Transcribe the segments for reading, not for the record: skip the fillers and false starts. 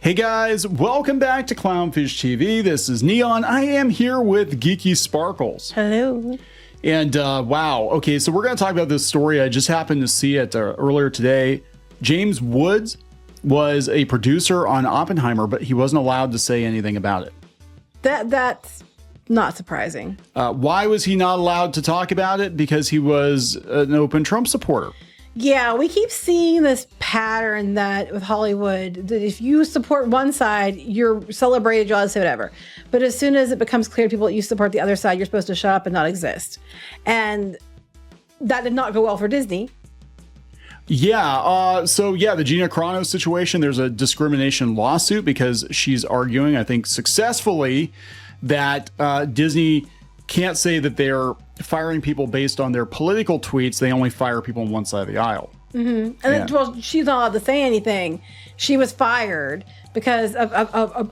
Hey guys, welcome back to Clownfish TV. This is Neon. I am here with Geeky Sparkles. Hello. And wow, okay, so we're going to talk about this story. I just happened to see it earlier today. James Woods was a producer on Oppenheimer, but he wasn't allowed to say anything about it. That's not surprising. Why was he not allowed to talk about it? Because he was an open Trump supporter. Yeah, we keep seeing this pattern that with Hollywood, that if you support one side, you're celebrated, you're allowed to say whatever. But as soon as it becomes clear to people that you support the other side, you're supposed to shut up and not exist. And that did not go well for Disney. Yeah, the Gina Carano situation, there's a discrimination lawsuit because she's arguing, I think successfully, that Disney can't say that they're firing people based on their political tweets. They only fire people on one side of the aisle. Mm-hmm. And then, well, she's not allowed to say anything. She was fired because of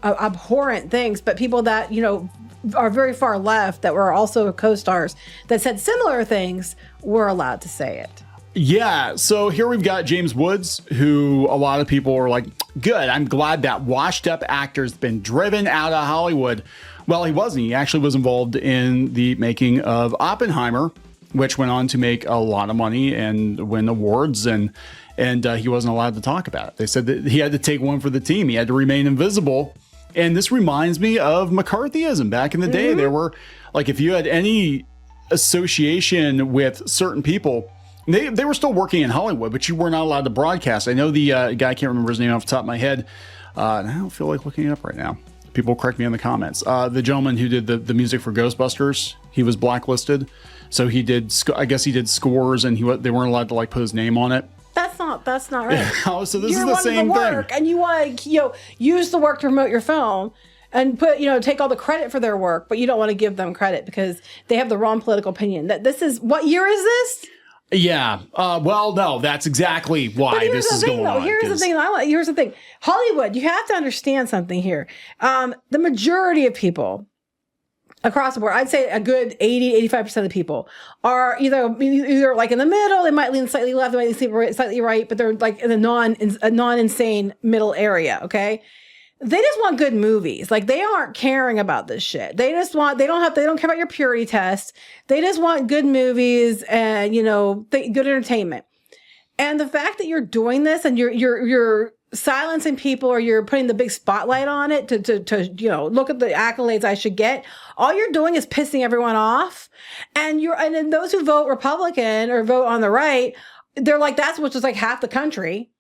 abhorrent things, but people that, you know, are very far left that were also co-stars that said similar things were allowed to say it. Yeah. So here we've got James Woods, who a lot of people are like, good, I'm glad that washed up actor's been driven out of Hollywood. Well, he wasn't. He actually was involved in the making of Oppenheimer, which went on to make a lot of money and win awards, and he wasn't allowed to talk about it. They said that he had to take one for the team. He had to remain invisible. And this reminds me of McCarthyism. Back in the day, there were, like, if you had any association with certain people, they were still working in Hollywood, but you were not allowed to broadcast. I know the guy, I can't remember his name off the top of my head. And I don't feel like looking it up right now. People correct me in the comments. The gentleman who did the music for Ghostbusters, he was blacklisted. So he did, I guess he did scores, and they weren't allowed to like put his name on it. That's not right. Oh, so this is the same thing. And you want to, use the work to promote your film and take all the credit for their work, but you don't want to give them credit because they have the wrong political opinion. What year is this? Yeah. Well, no, that's exactly why this is going on. Here's the thing. Hollywood, you have to understand something here. The majority of people across the board, I'd say a good 80-85% of the people are either like in the middle, they might lean slightly left, they might lean slightly right, but they're like in a non-insane middle area, okay? They just want good movies. Like, they aren't caring about this shit. They don't care about your purity test. They just want good movies and, good entertainment. And the fact that you're doing this and you're silencing people, or you're putting the big spotlight on it to look at the accolades I should get, all you're doing is pissing everyone off. And then those who vote Republican or vote on the right, they're like, that's which is like half the country.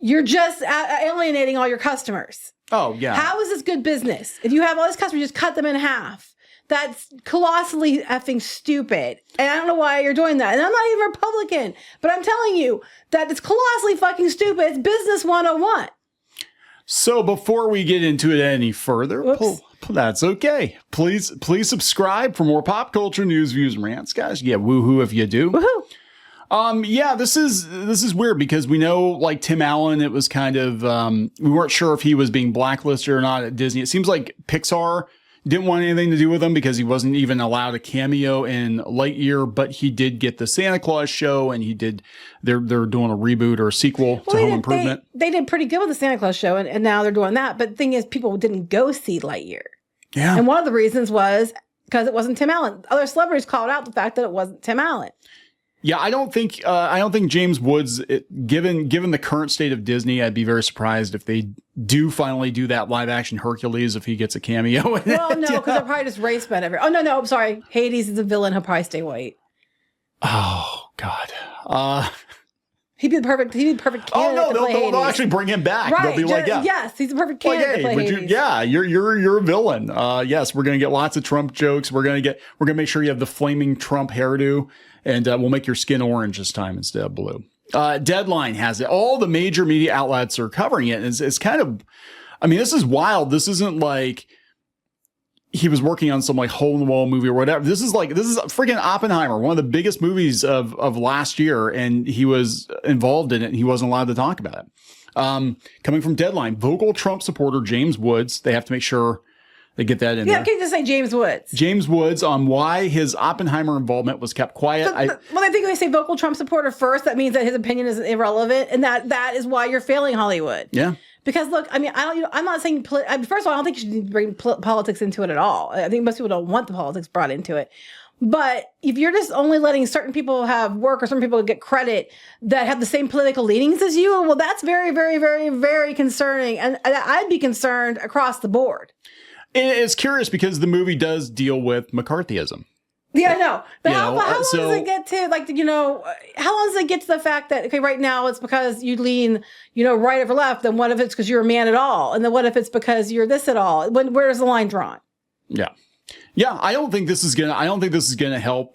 You're just alienating all your customers. Oh, yeah. How is this good business? If you have all these customers, just cut them in half. That's colossally effing stupid. And I don't know why you're doing that. And I'm not even Republican, but I'm telling you that it's colossally fucking stupid. It's business 101. So before we get into it any further, that's okay. Please subscribe for more pop culture news, views, and rants, guys. Yeah, woohoo if you do. Woohoo. Yeah, this is weird because we know, like, Tim Allen, it was kind of, we weren't sure if he was being blacklisted or not at Disney. It seems like Pixar didn't want anything to do with him because he wasn't even allowed a cameo in Lightyear, but he did get the Santa Claus show, and they're doing a reboot or a sequel to Home Improvement. They did pretty good with the Santa Claus show, and now they're doing that. But the thing is, people didn't go see Lightyear. Yeah. And one of the reasons was because it wasn't Tim Allen. Other celebrities called out the fact that it wasn't Tim Allen. Yeah, I don't think James Woods, given the current state of Disney, I'd be very surprised if they do finally do that live action Hercules if he gets a cameo. Well, no, because they're probably just race bent every. Oh no, I'm sorry. Hades is a villain. He'll probably stay white. Oh God. He'd be the perfect candidate to play Hades. They'll actually bring him back. Right. They'll be like, yeah. Yes, he's the perfect candidate to play Hades. You're a villain. Yes, we're gonna get lots of Trump jokes. We're gonna make sure you have the flaming Trump hairdo, and we'll make your skin orange this time instead of blue. Deadline has it. All the major media outlets are covering it. It's kind of, I mean, this is wild. This isn't like he was working on some like hole in the wall movie or whatever. This is freaking Oppenheimer, one of the biggest movies of last year, and he was involved in it and he wasn't allowed to talk about it. Coming from Deadline, vocal Trump supporter James Woods. They have to make sure they get that in there. Yeah, can you just say James Woods? James Woods on why his Oppenheimer involvement was kept quiet. Well, I think they say vocal Trump supporter first. That means that his opinion is irrelevant, and that is why you're failing Hollywood. Yeah. Because look, I mean, I don't. I'm not saying. First of all, I don't think you should bring politics into it at all. I think most people don't want the politics brought into it. But if you're just only letting certain people have work or certain people get credit that have the same political leanings as you, well, that's very, very, very, very concerning. And I'd be concerned across the board. It's curious because the movie does deal with McCarthyism. Yeah, I know. But how long does it get to, like, how long does it get to the fact that, okay, right now it's because you lean, right over left, then what if it's because you're a man at all? And then what if it's because you're this at all? Where's the line drawn? Yeah. Yeah, I don't think this is gonna help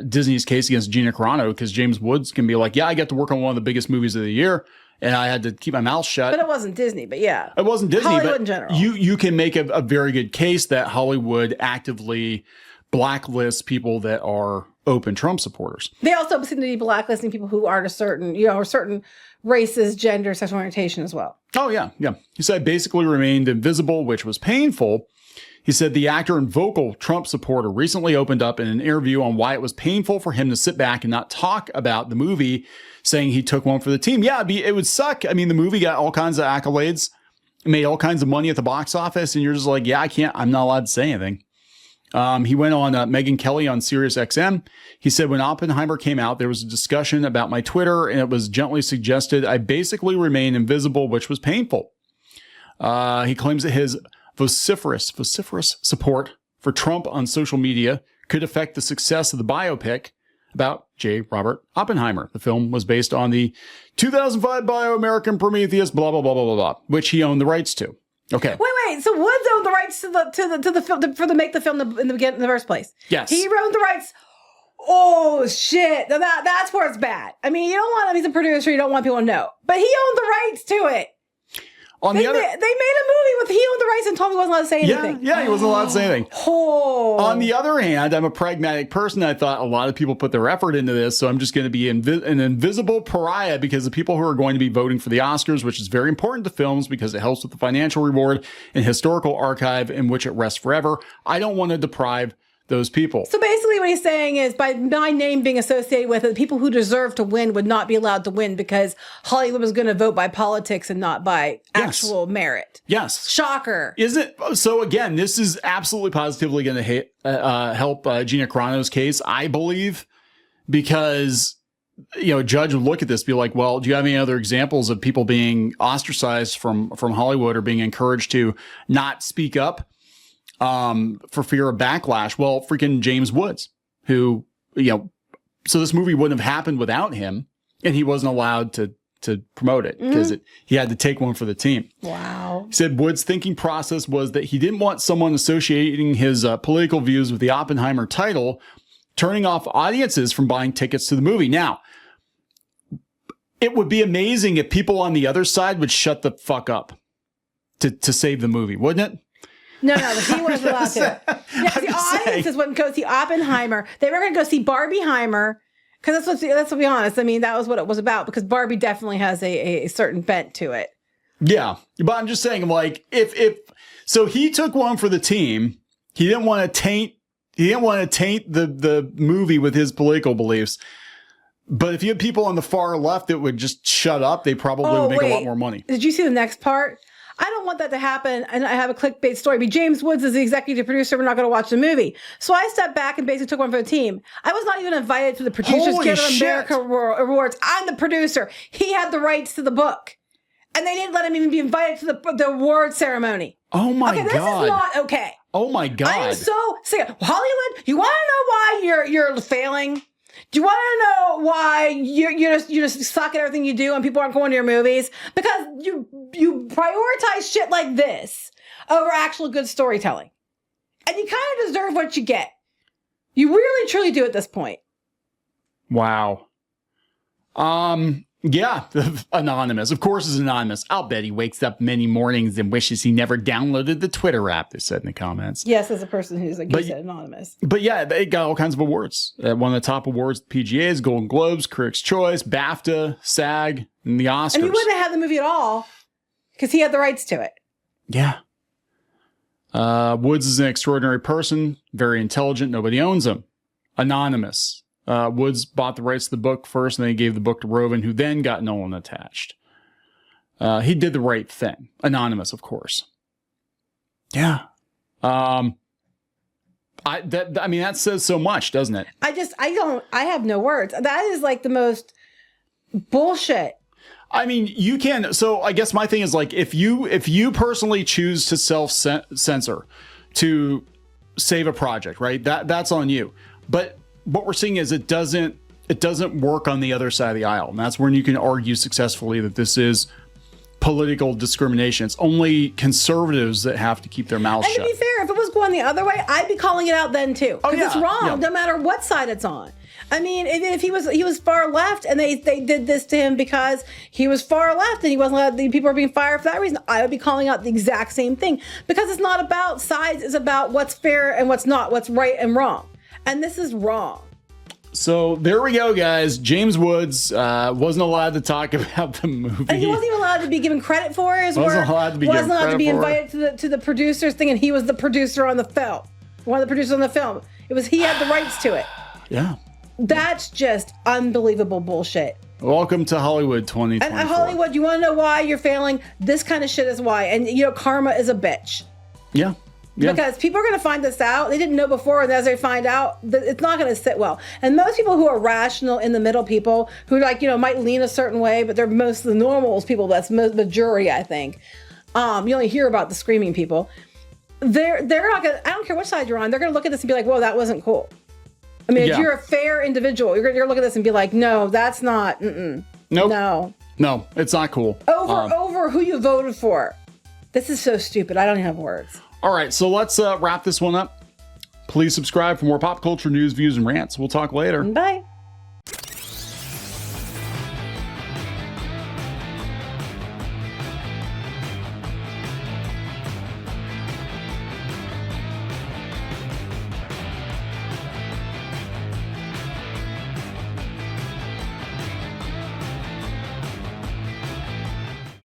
Disney's case against Gina Carano, because James Woods can be like, yeah, I got to work on one of the biggest movies of the year, and I had to keep my mouth shut. But it wasn't Disney, but yeah. It wasn't Disney, Hollywood but in general. You can make a very good case that Hollywood actively blacklists people that are open Trump supporters. They also seem to be blacklisting people who aren't a certain, or certain races, gender, sexual orientation as well. Oh, yeah, yeah. He said basically remained invisible, which was painful. He said the actor and vocal Trump supporter recently opened up in an interview on why it was painful for him to sit back and not talk about the movie, saying he took one for the team. Yeah, it would suck. I mean, the movie got all kinds of accolades, made all kinds of money at the box office, and you're just like, yeah, I'm not allowed to say anything. He went on Megyn Kelly on Sirius XM. He said, when Oppenheimer came out, there was a discussion about my Twitter, and it was gently suggested I basically remain invisible, which was painful. He claims that his vociferous support for Trump on social media could affect the success of the biopic about J. Robert Oppenheimer. The film was based on the 2005 bio-American Prometheus, blah, blah, blah, blah, blah, blah, which he owned the rights to. Okay. Wait. So Woods owned the rights to the film for make the film in the first place. Yes. He owned the rights. Oh shit! Now that's where it's bad. I mean, you don't want him. He's a producer. You don't want people to know, but he owned the rights to it. They made a movie with he owned the rights and told me he wasn't allowed to say anything. Yeah, he wasn't allowed to say anything. Oh. On the other hand, I'm a pragmatic person. I thought a lot of people put their effort into this, so I'm just going to be an invisible pariah because the people who are going to be voting for the Oscars, which is very important to films because it helps with the financial reward and historical archive in which it rests forever. I don't want to deprive those people. So basically what he's saying is by my name being associated with it, the people who deserve to win would not be allowed to win because Hollywood was going to vote by politics and not by actual merit. Yes. Shocker. Is it? So again, this is absolutely positively going to help Gina Carano's case, I believe, because a judge would look at this, be like, well, do you have any other examples of people being ostracized from Hollywood or being encouraged to not speak up for fear of backlash? Well, freaking James Woods, who, so this movie wouldn't have happened without him, and he wasn't allowed to promote it because he had to take one for the team. Wow. He said Woods' thinking process was that he didn't want someone associating his political views with the Oppenheimer title, turning off audiences from buying tickets to the movie. Now, it would be amazing if people on the other side would shut the fuck up to save the movie, wouldn't it? No, he wasn't allowed to. Yeah, the audiences wouldn't go see Oppenheimer. They were going to go see Barbieheimer, because let's be honest. I mean, that was what it was about, because Barbie definitely has a certain bent to it. Yeah, but I'm just saying, like, so he took one for the team. He didn't want to taint the movie with his political beliefs. But if you had people on the far left that would just shut up, they probably would make a lot more money. Did you see the next part? I don't want that to happen, and I have a clickbait story. But James Woods is the executive producer. We're not going to watch the movie. So I stepped back and basically took one for the team. I was not even invited to the Producers Guild of America Awards. I'm the producer. He had the rights to the book, and they didn't let him even be invited to the award ceremony. Oh my God! This is not okay. Oh my God! I'm so sick. Hollywood, you want to know why you're failing? Do you want to know why you just suck at everything you do and people aren't going to your movies? Because you prioritize shit like this over actual good storytelling. And you kind of deserve what you get. You really, truly do at this point. Wow. Yeah, anonymous. Of course it's anonymous. I'll bet he wakes up many mornings and wishes he never downloaded the Twitter app, they said in the comments. Yes, as a person who's, like you said, anonymous. But yeah, they got all kinds of awards. One of the top awards, PGA's, Golden Globes, Critics' Choice, BAFTA, SAG, and the Oscars. And he wouldn't have had the movie at all because he had the rights to it. Yeah. Woods is an extraordinary person, very intelligent. Nobody owns him. Anonymous. Woods bought the rights to the book first, and then he gave the book to Roven, who then got Nolan attached. He did the right thing. Anonymous, of course. Yeah. I mean, that says so much, doesn't it? I have no words. That is like the most bullshit. I mean, you can. So I guess my thing is like, if you personally choose to self-censor to save a project, right? That's on you. But what we're seeing is it doesn't work on the other side of the aisle. And that's when you can argue successfully that this is political discrimination. It's only conservatives that have to keep their mouths shut. And to be fair, if it was going the other way, I'd be calling it out then too. Because it's wrong, no matter what side it's on. I mean, if he was far left and they did this to him because he was far left and he wasn't allowed, people are being fired for that reason, I would be calling out the exact same thing. Because it's not about sides, it's about what's fair and what's not, what's right and wrong. And this is wrong. So there we go, guys. James Woods wasn't allowed to talk about the movie. And he wasn't even allowed to be given credit for his work. Wasn't allowed to be invited to the producers thing, and he was the producer on the film. One of the producers on the film. It was he had the rights to it. Yeah. That's just unbelievable bullshit. Welcome to Hollywood 2024. And Hollywood, you want to know why you're failing? This kind of shit is why. And karma is a bitch. Yeah. Yeah. Because people are going to find this out. They didn't know before, and as they find out, it's not going to sit well. And most people who are rational, in the middle people, who might lean a certain way, but they're most the normal people. That's majority, I think. You only hear about the screaming people. They're not going to. I don't care which side you're on. They're going to look at this and be like, "Whoa, that wasn't cool." I mean, if you're a fair individual, you're going to look at this and be like, "No, that's not. Nope. No, it's not cool." Over who you voted for. This is so stupid. I don't even have words. All right, so let's wrap this one up. Please subscribe for more pop culture news, views, and rants. We'll talk later. Bye.